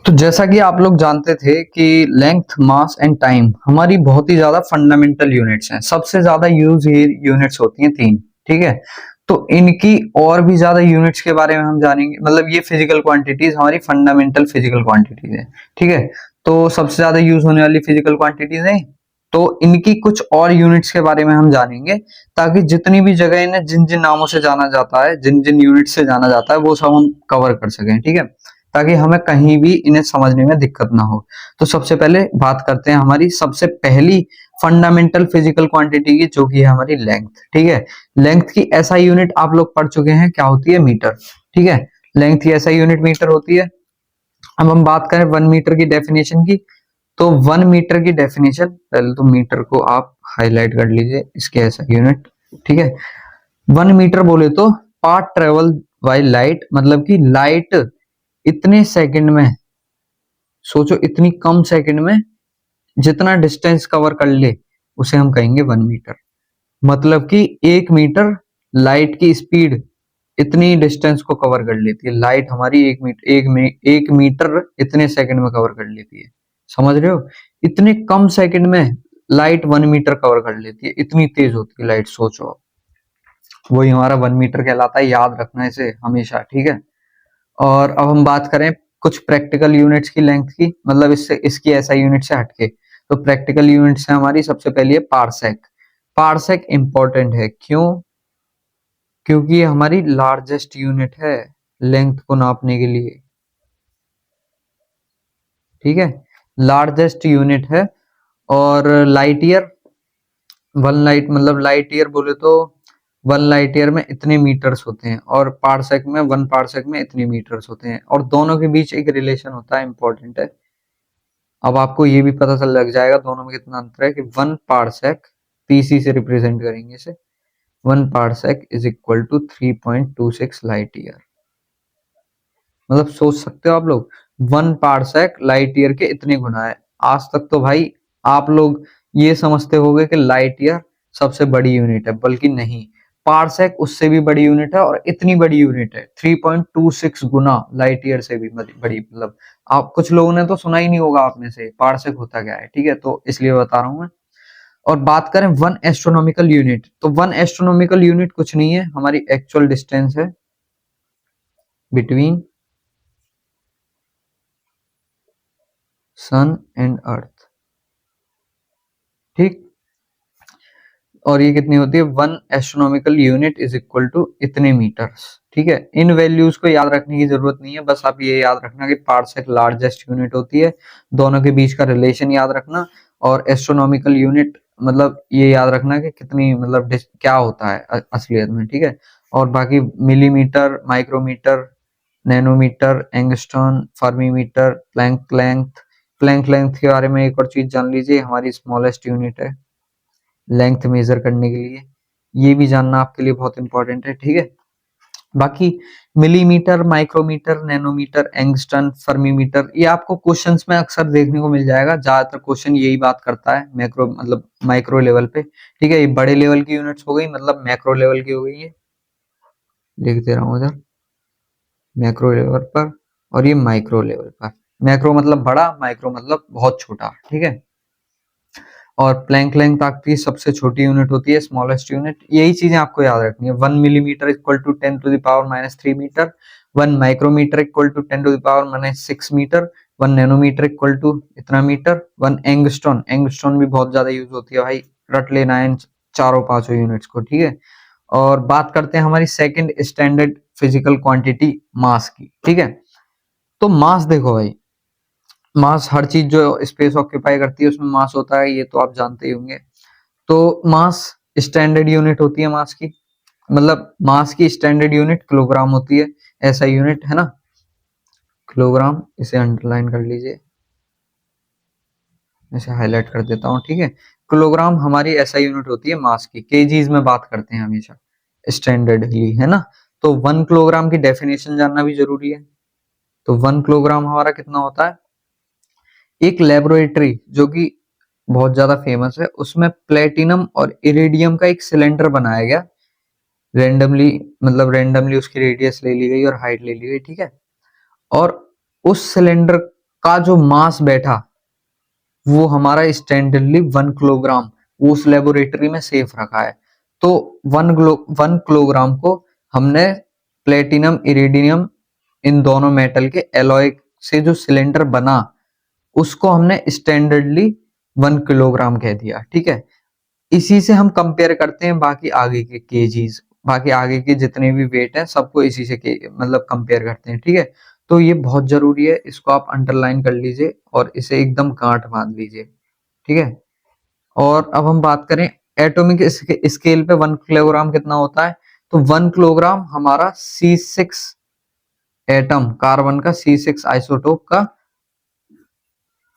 तो जैसा कि आप लोग जानते थे कि लेंथ, मास एंड टाइम हमारी बहुत ही ज्यादा फंडामेंटल यूनिट्स हैं। सबसे ज्यादा यूज ये यूनिट्स होती हैं तीन। ठीक है, तो इनकी और भी ज्यादा यूनिट्स के बारे में हम जानेंगे। मतलब ये फिजिकल क्वांटिटीज हमारी फंडामेंटल फिजिकल क्वांटिटीज है। ठीक है, तो सबसे ज्यादा यूज होने वाली फिजिकल क्वांटिटीज है। तो इनकी कुछ और यूनिट्स के बारे में हम जानेंगे, ताकि जितनी भी जगह इन्हें जिन जिन नामों से जाना जाता है, जिन जिन यूनिट से जाना जाता है, वो सब हम कवर कर सकें। ठीक है, ताकि हमें कहीं भी इन्हें समझने में दिक्कत ना हो। तो सबसे पहले बात करते हैं हमारी सबसे पहली फंडामेंटल फिजिकल क्वांटिटी की, जो कि है हमारी लेंथ। ठीक है, लेंथ की ऐसा यूनिट आप लोग पढ़ चुके हैं, क्या होती है? मीटर। ठीक है, लेंथ की ऐसा यूनिट मीटर होती है। अब हम बात करें 1 मीटर की डेफिनेशन की, तो 1 मीटर की डेफिनेशन, पहले तो मीटर को आप हाईलाइट कर लीजिए, इसके ऐसा यूनिट। ठीक है, 1 मीटर बोले तो पाथ ट्रेवल बाय लाइट, मतलब कि लाइट इतने सेकंड में, सोचो इतनी कम सेकंड में जितना डिस्टेंस कवर कर ले, उसे हम कहेंगे 1 मीटर। मतलब कि 1 मीटर लाइट की स्पीड इतनी डिस्टेंस को कवर कर लेती है। लाइट हमारी 1 मीटर 1 मीटर इतने सेकंड में कवर कर लेती है। समझ रहे हो? इतने कम सेकंड में लाइट 1 मीटर कवर कर लेती है, इतनी तेज होती है लाइट। सोचो आप, वही हमारा 1 मीटर कहलाता है। याद रखना इसे हमेशा। ठीक है, और अब हम बात करें कुछ प्रैक्टिकल यूनिट्स की लेंथ की, मतलब इससे इसकी ऐसा यूनिट से हटके। तो प्रैक्टिकल यूनिट्स है हमारी, सबसे पहली है पारसेक। पारसेक इंपॉर्टेंट है, क्यों? क्योंकि ये हमारी लार्जेस्ट यूनिट है लेंथ को नापने के लिए। ठीक है, लार्जेस्ट यूनिट है। और लाइट ईयर, 1 लाइट, मतलब लाइट ईयर बोले तो 1 लाइट ईयर में इतने मीटर्स होते हैं, और पारसेक में 1 पारसेक में इतने मीटर्स होते हैं, और दोनों के बीच एक रिलेशन होता है, इंपॉर्टेंट है। अब आपको ये भी पता चल लग जाएगा दोनों में कितना अंतर है, कि 1 पारसेक, पीसी से रिप्रेजेंट करेंगे इसे, 1 parsec is equal to 3.26 light year. मतलब सोच सकते हो आप लोग, 1 पारसेक लाइट ईयर के इतने गुना है। आज तक तो भाई आप लोग ये समझते होंगे कि लाइट ईयर सबसे बड़ी यूनिट है, बल्कि नहीं, पारसेक उससे भी बड़ी यूनिट है, और इतनी बड़ी यूनिट है 3.26 गुना लाइट ईयर से भी बड़ी। मतलब आप कुछ लोगों ने तो सुना ही नहीं होगा आप में से पारसेक होता क्या है। ठीक है, तो इसलिए बता रहा हूं मैं। और बात करें 1 एस्ट्रोनॉमिकल यूनिट, तो 1 एस्ट्रोनॉमिकल यूनिट कुछ नहीं है, हमारी एक्चुअल डिस्टेंस है बिटवीन सन एंड अर्थ। ठीक, और ये कितनी होती है? 1 astronomical unit is equal to इतने मीटर्स। ठीक है, इन वैल्यूज को याद रखने की जरूरत नहीं है, बस आप ये याद रखना कि पारसेक लार्जेस्ट यूनिट होती है, दोनों के बीच का रिलेशन याद रखना। और एस्ट्रोनॉमिकल यूनिट मतलब ये याद रखना कि कितनी, मतलब क्या होता है असलियत में। ठीक है, और बाकी millimetre, micrometre, nanometre, angstrom, fermimetre, Planck length. Planck length के बारे में एक और चीज जान लीजिए, हमारी स्मॉलेस्ट यूनिट है लेंथ मेजर करने के लिए। ये भी जानना आपके लिए बहुत इंपॉर्टेंट है। ठीक है, बाकी millimetre, micrometre, nanometre, angstrom, fermimetre, ये आपको क्वेश्चंस में अक्सर देखने को मिल जाएगा। ज्यादातर क्वेश्चन यही बात करता है मैक्रो, मतलब माइक्रो लेवल पे। ठीक है, ये बड़े लेवल की यूनिट्स हो गई, मतलब मैक्रो लेवल की हो गई। ये लिख दे रहा हूँ इधर, मैक्रो लेवल पर, और ये माइक्रो लेवल पर। मैक्रो मतलब बड़ा, माइक्रो मतलब बहुत छोटा। ठीक है, और प्लैंक लेंथ आपकी सबसे छोटी यूनिट होती है, स्मॉलेस्ट यूनिट। यही चीजें आपको याद रखनी है। 1 millimetre equal to 10⁻³ metre, 1 micrometre equal to 10⁻⁻6 metre, 1 nanometre equal to इतना मीटर, 1 एंगस्ट्रॉन, एंगस्ट्रॉन भी बहुत ज्यादा यूज होती है भाई, रट लेना है इन चारों पांचों यूनिट्स को। ठीक है, और बात करते हैं हमारी सेकंड स्टैंडर्ड फिजिकल क्वांटिटी, मास की। ठीक है, तो मास देखो भाई, मास हर चीज जो स्पेस ऑक्यूपाई करती है उसमें मास होता है, ये तो आप जानते ही होंगे। तो मास स्टैंडर्ड यूनिट होती है मास की, मतलब मास की स्टैंडर्ड यूनिट किलोग्राम होती है। ऐसा यूनिट है ना, किलोग्राम, इसे अंडरलाइन कर लीजिए, इसे हाईलाइट कर देता हूँ। ठीक है, किलोग्राम हमारी ऐसा यूनिट होती है मास की। केजीज में बात करते हैं हमेशा स्टैंडर्डली, है ना। तो 1 किलोग्राम की डेफिनेशन जानना भी जरूरी है। तो 1 किलोग्राम हमारा कितना होता है? एक लेबोरेटरी जो कि बहुत ज्यादा फेमस है, उसमें प्लेटिनम और इरिडियम का एक सिलेंडर बनाया गया रेंडमली, मतलब रेंडमली उसकी रेडियस ले ली गई और हाइट ले ली गई। ठीक है, और उस सिलेंडर का जो मास बैठा वो हमारा स्टैंडर्डली 1 किलोग्राम वो उस लेबोरेटरी में सेफ रखा है। तो 1 किलोग्राम को हमने प्लेटिनम इरिडियम इन दोनों मेटल के एलॉय से जो सिलेंडर बना उसको हमने स्टैंडर्डली 1 किलोग्राम कह दिया। ठीक है, इसी से हम कंपेयर करते हैं बाकी आगे के केजीज, बाकी आगे के जितने भी वेट हैं सबको इसी से मतलब कंपेयर करते हैं। ठीक है, तो ये बहुत जरूरी है, इसको आप अंडरलाइन कर लीजिए और इसे एकदम गांठ बांध लीजिए। ठीक है, और अब हम बात करें एटॉमिक स्केल पे 1 किलोग्राम कितना होता है, तो 1 किलोग्राम हमारा C6 एटम, कार्बन का C6 आइसोटोप का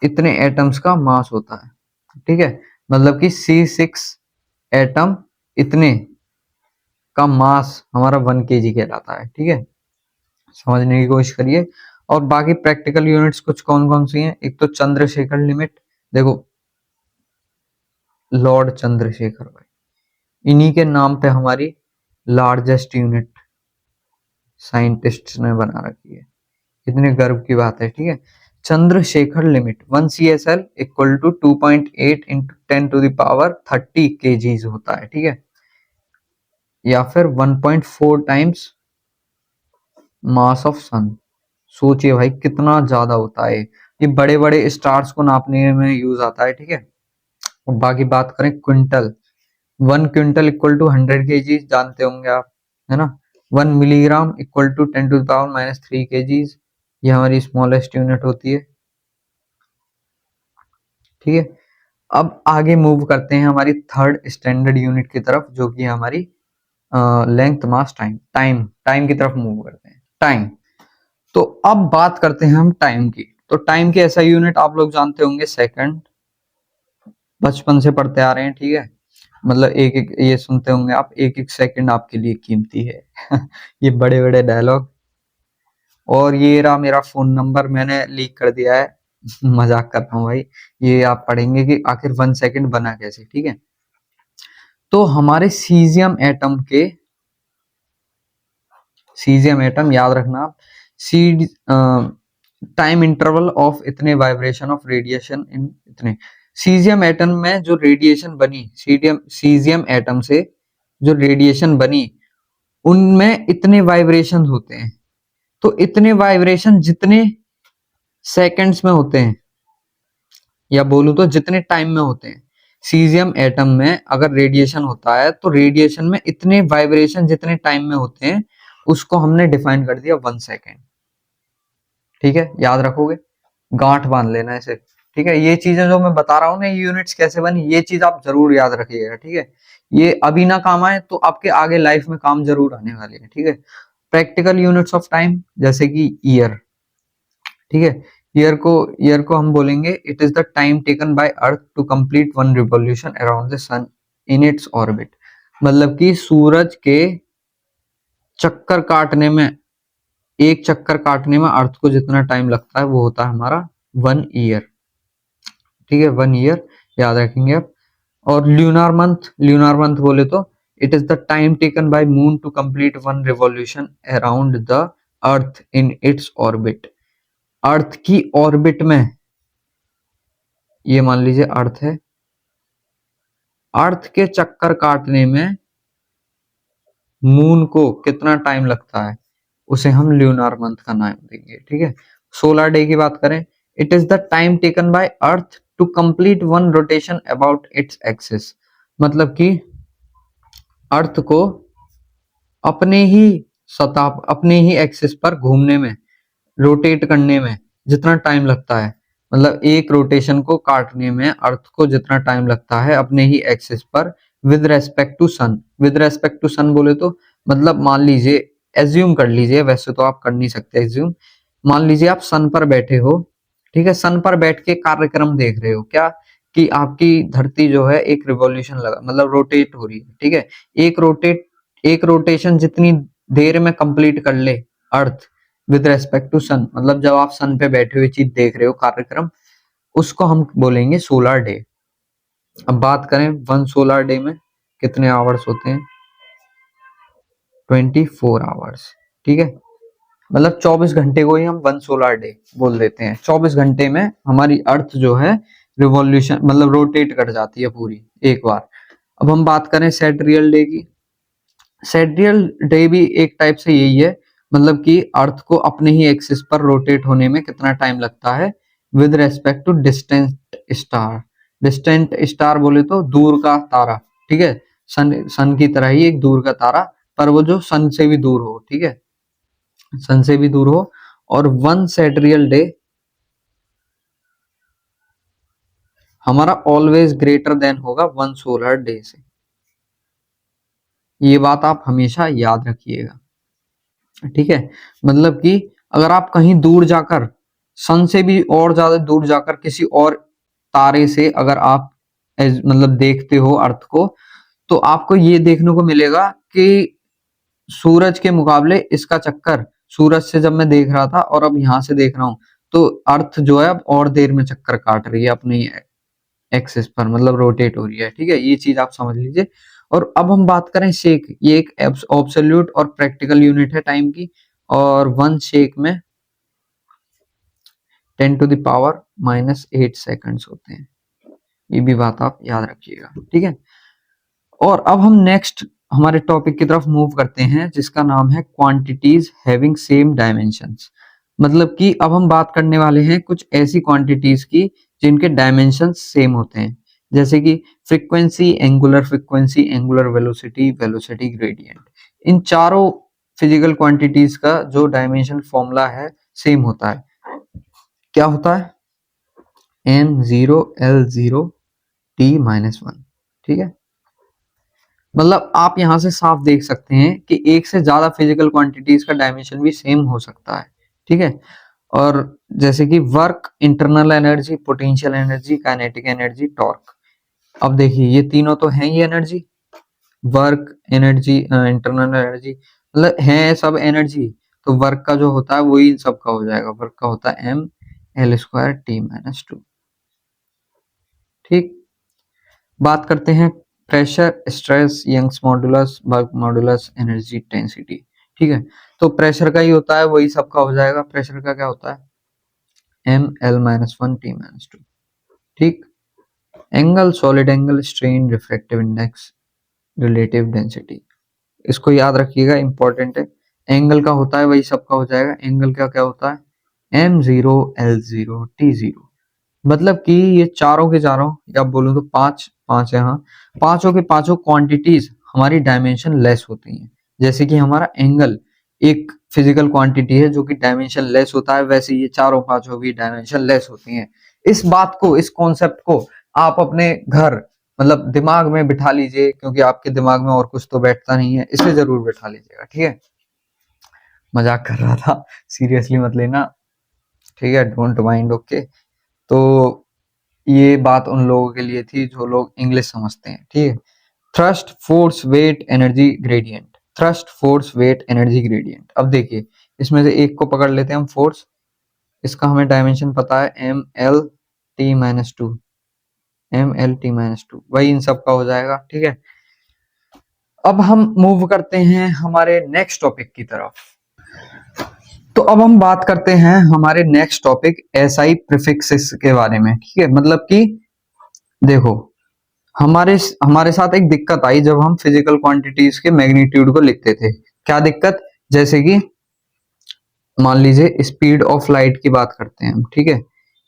इतने एटम्स का मास होता है। ठीक है, मतलब कि C6 एटम इतने का मास हमारा 1 kg कहलाता है। ठीक है, समझने की कोशिश करिए। और बाकी प्रैक्टिकल यूनिट्स कुछ कौन कौन सी हैं, एक तो चंद्रशेखर लिमिट, देखो लॉर्ड चंद्रशेखर भाई, इन्हीं के नाम पे हमारी लार्जेस्ट यूनिट साइंटिस्ट ने बना रखी है, कितने गर्व की बात है। ठीक है, Chandrasekhar limit 1 CSL equal to 2.8 into 10 to the power 30 kgs होता है। ठीक है, या फिर 1.4 टाइम्स मास ऑफ सन। सोचिए भाई कितना ज्यादा होता है, ये बड़े बड़े स्टार्स को नापने में यूज आता है। ठीक है, और बाकी बात करें quintal, 1 quintal equal to 100 kg जानते होंगे आप, है ना। 1 milligram equal to 10 to the power -3 kgs, ये हमारी स्मॉलेस्ट यूनिट होती है। ठीक है, अब आगे मूव करते हैं हमारी थर्ड स्टैंडर्ड यूनिट की तरफ, जो कि हमारी लेंथ मास टाइम, टाइम की तरफ मूव करते हैं। टाइम, तो अब बात करते हैं हम टाइम की। तो टाइम की ऐसा यूनिट आप लोग जानते होंगे सेकंड, बचपन से पढ़ते आ रहे हैं। ठीक है, मतलब एक एक ये सुनते होंगे आप, एक एक सेकंड आपके लिए कीमती है ये बड़े बड़े डायलॉग। और ये रहा मेरा फोन नंबर, मैंने लीक कर दिया है मजाक कर रहा हूँ भाई। ये आप पढ़ेंगे कि आखिर 1 सेकंड बना कैसे। ठीक है, तो हमारे सीजियम एटम याद रखना आप, सी टाइम इंटरवल ऑफ इतने वाइब्रेशन ऑफ रेडिएशन इन इतने। सीजियम एटम में जो रेडिएशन बनी, सीजियम एटम से जो रेडिएशन बनी उनमें इतने वाइब्रेशन होते हैं। तो इतने वाइब्रेशन जितने सेकंड्स में होते हैं, या बोलूं तो जितने टाइम में होते हैं, सीजियम एटम में अगर रेडिएशन होता है तो रेडिएशन में इतने वाइब्रेशन जितने टाइम में होते हैं उसको हमने डिफाइन कर दिया 1 सेकेंड। ठीक है, याद रखोगे, गांठ बांध लेना इसे। ठीक है, ये चीजें जो मैं बता रहा हूँ ना, यूनिट्स कैसे बनी, ये चीज आप जरूर याद रखिएगा। ठीक है, ये अभी ना काम आए तो आपके आगे लाइफ में काम जरूर आने वाले हैं। ठीक है, प्रैक्टिकल यूनिट्स ऑफ टाइम जैसे कि ईयर। ठीक है, ईयर को हम बोलेंगे it is the time taken by earth to complete 1 revolution around the sun in its orbit. मतलब कि सूरज के चक्कर काटने में, एक चक्कर काटने में अर्थ को जितना टाइम लगता है वो होता है हमारा 1 ईयर। ठीक है, 1 ईयर याद रखेंगे आप। और ल्यूनार मंथ बोले तो it is the time taken by moon to complete 1 revolution around the earth in its orbit. Earth की ऑर्बिट में, ये मान लीजिए अर्थ है, अर्थ के चक्कर काटने में मून को कितना टाइम लगता है उसे हम ल्यूनार मंथ का नाम देंगे। ठीक है, सोलर डे की बात करें, it is the time taken by earth to complete 1 rotation about its axis. मतलब कि अर्थ को अपने ही सतह, अपने ही एक्सिस पर घूमने में, रोटेट करने में जितना टाइम लगता है, मतलब एक रोटेशन को काटने में अर्थ को जितना टाइम लगता है अपने ही एक्सिस पर with respect to sun. With respect to sun बोले तो मतलब मान लीजिए, एज्यूम कर लीजिए, वैसे तो आप कर नहीं सकते एज्यूम, मान लीजिए आप सन पर बैठे हो। ठीक है, सन पर बैठ के कार्यक्रम देख रहे हो क्या, कि आपकी धरती जो है एक रिवॉल्यूशन लगा, मतलब रोटेट हो रही है। ठीक है, एक रोटेशन जितनी देर में कंप्लीट कर ले अर्थ विद रेस्पेक्ट टू सन, मतलब जब आप सन पे बैठे हुए चीज देख रहे हो कार्यक्रम, उसको हम बोलेंगे सोलर डे। अब बात करें 1 सोलर डे में कितने आवर्स होते हैं, 24 आवर्स। ठीक है, मतलब 24 घंटे को ही हम 1 सोलर डे बोल देते हैं। 24 घंटे में हमारी अर्थ जो है रिवॉल्यूशन मतलब रोटेट कर जाती है पूरी एक बार। अब हम बात करें सेट्रियल डे की। सेट्रियल डे भी एक टाइप से यही है, मतलब कि अर्थ को अपने ही एक्सिस पर रोटेट होने में कितना टाइम लगता है with respect to distant star. Distant star बोले तो दूर का तारा, ठीक है, सन की तरह ही एक दूर का तारा, पर वो जो सन से भी दूर हो, ठीक है, सन से भी दूर हो। और 1 सेट्रियल डे हमारा ऑलवेज ग्रेटर देन होगा 1 सोलर डे से। ये बात आप हमेशा याद रखिएगा, ठीक है। मतलब कि अगर आप कहीं दूर जाकर सन से भी और ज्यादा दूर जाकर किसी और तारे से अगर आप मतलब देखते हो अर्थ को, तो आपको ये देखने को मिलेगा कि सूरज के मुकाबले इसका चक्कर, सूरज से जब मैं देख रहा था और अब यहां से देख रहा हूं, तो अर्थ जो है अब और देर में चक्कर काट रही है अपनी एक्सिस पर, मतलब रोटेट हो रही है, ठीक है, ये चीज आप समझ लीजिए। और अब हम बात करें शेक, ये एक एब्सोल्यूट और प्रैक्टिकल यूनिट है टाइम की, और 1 शेक में 10⁻⁻8 सेकंड्स होते हैं। ये भी बात आप याद रखिएगा, ठीक है। और अब हम नेक्स्ट हमारे टॉपिक की तरफ मूव करते हैं जिसका नाम है क्वांटिटीज हैविंग सेम डायमेंशंस। मतलब कि अब हम बात करने वाले हैं कुछ ऐसी क्वांटिटीज की जिनके डायमेंशंस सेम होते हैं, जैसे कि frequency, angular velocity, velocity gradient. इन चारों फिजिकल क्वांटिटीज का जो डायमेंशन फॉर्मूला है सेम होता है। क्या होता है? m0 l0 t-1, ठीक है। मतलब आप यहां से साफ देख सकते हैं कि एक से ज्यादा फिजिकल क्वांटिटीज का डायमेंशन भी सेम हो सकता है, ठीक है। और जैसे कि work, internal energy, potential energy, kinetic energy, torque. अब देखिए ये तीनों तो हैं ही energy, work, energy, internal energy, मतलब है सब एनर्जी। तो वर्क का जो होता है वही इन सब का हो जाएगा, वर्क का होता है m l² t-2, ठीक। बात करते हैं pressure, stress, Young's modulus, work modulus, energy density, ठीक है। तो प्रेशर का ही होता है वही सबका हो जाएगा। प्रेशर का क्या होता है? ml-1 t-2, ठीक। Angle, solid angle, strain, refractive index, relative density, इसको याद रखिएगा, इंपॉर्टेंट है। एंगल का होता है वही सबका हो जाएगा। एंगल का क्या होता है? m0 l0 t0। मतलब कि ये चारों के चारों, या बोलूं तो पांच पांच है, हाँ, पांचों के पांचों क्वांटिटीज हमारी डायमेंशन लेस होती हैं। जैसे कि हमारा एंगल एक फिजिकल क्वांटिटी है जो कि डायमेंशन लेस होता है, वैसे ये चारों पांचों भी डायमेंशन लेस होती हैं। इस बात को, इस कॉन्सेप्ट को आप अपने घर मतलब दिमाग में बिठा लीजिए, क्योंकि आपके दिमाग में और कुछ तो बैठता नहीं है, इसे जरूर बिठा लीजिएगा, ठीक है। मजाक कर रहा था, सीरियसली मत लेना, ठीक है, डोंट माइंड, ओके। तो ये बात उन लोगों के लिए थी जो लोग इंग्लिश समझते हैं, ठीक है। Thrust, force, weight, energy gradient. Thrust, force, weight, energy gradient. अब देखिए इसमें से एक को पकड़ लेते हैं हम, फोर्स। इसका हमें डायमेंशन पता है ml-t-2, ml-t-2, वही इन सब का हो जाएगा, ठीक है। अब हम मूव करते हैं हमारे नेक्स्ट टॉपिक की तरफ। तो अब हम बात करते हैं हमारे नेक्स्ट टॉपिक एसआई प्रीफिक्सेस के बारे में, ठीक है। मतलब कि देखो हमारे हमारे साथ एक दिक्कत आई जब हम फिजिकल क्वांटिटीज के मैग्नीट्यूड को लिखते थे। क्या दिक्कत? जैसे कि मान लीजिए स्पीड ऑफ लाइट की बात करते हैं हम, ठीक है।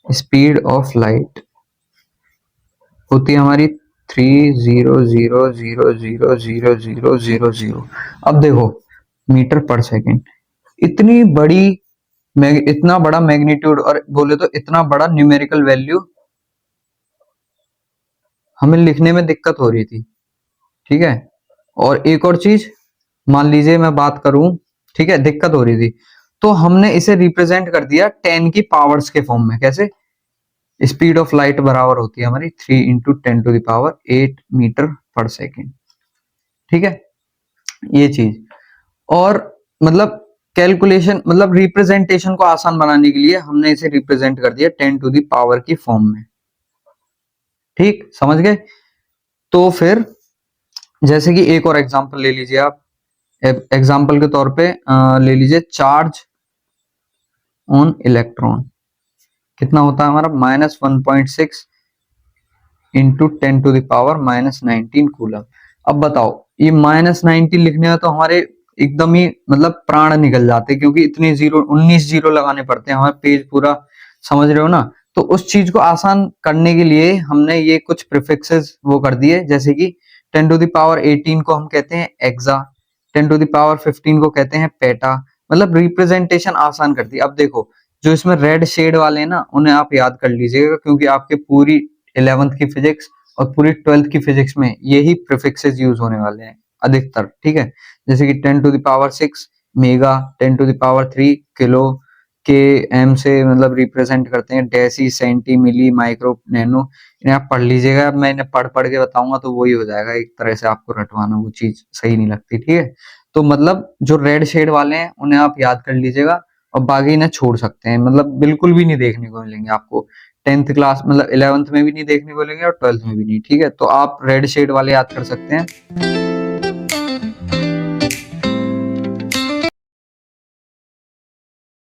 स्पीड ऑफ लाइट होती है हमारी 300000000। अब देखो मीटर पर सेकेंड, इतनी बड़ी इतना बड़ा मैग्नीट्यूड, और बोले तो इतना बड़ा न्यूमेरिकल वैल्यू हमें लिखने में दिक्कत हो रही थी, ठीक है। और एक और चीज, मान लीजिए मैं बात करूं, ठीक है, दिक्कत हो रही थी, तो हमने इसे रिप्रेजेंट कर दिया 10 की पावर्स के फॉर्म में। कैसे? स्पीड ऑफ लाइट बराबर होती है हमारी 3 × 10⁸ मीटर पर सेकेंड, ठीक है, ये चीज। और मतलब कैलकुलेशन, मतलब रिप्रेजेंटेशन को आसान बनाने के लिए हमने इसे रिप्रेजेंट कर दिया 10 की फॉर्म में, ठीक, समझ गए। तो फिर जैसे कि एक और एग्जांपल ले लीजिए आप, एग्जाम्पल के तौर पे ले लीजिए चार्ज ऑन इलेक्ट्रॉन कितना होता है हमारा -1.6 इंटू 10⁻⁻19 कूलम। अब बताओ ये -19 लिखने में तो हमारे एकदम ही मतलब प्राण निकल जाते क्योंकि इतने 19 जीरो लगाने पड़ते हैं, हमारे पेज पूरा समझ रहे हो ना। तो उस चीज को आसान करने के लिए हमने ये कुछ प्रीफिक्सेस वो कर दिए, जैसे कि 10⁻18 को हम कहते हैं एक्सा, 10⁻15 को कहते हैं पेटा, मतलब रिप्रेजेंटेशन आसान कर दी। अब देखो जो इसमें रेड शेड वाले हैं ना उन्हें आप याद कर लीजिएगा क्योंकि आपके पूरी 11th की फिजिक्स और पूरी 12th की फिजिक्स में यही प्रीफिक्सेस यूज होने वाले हैं अधिकतर, ठीक है। जैसे कि 10⁻6 मेगा, 10⁻3 किलो, के एम से मतलब रिप्रेजेंट करते हैं, डेसी, सेंटी, मिली, माइक्रो, नैनो, इन्हें आप पढ़ लीजिएगा। अब मैं इन्हें पढ़ पढ़ के बताऊंगा तो वही हो जाएगा, एक तरह से आपको रटवाना वो चीज सही नहीं लगती, ठीक है। तो मतलब जो रेड शेड वाले हैं उन्हें आप याद कर लीजिएगा और बाकी इन्हें छोड़ सकते हैं, मतलब बिल्कुल भी नहीं देखने को मिलेंगे आपको 10th क्लास मतलब 11th में भी नहीं देखने को मिलेंगे और 12th में भी नहीं, ठीक है। तो आप रेड शेड वाले याद कर सकते हैं।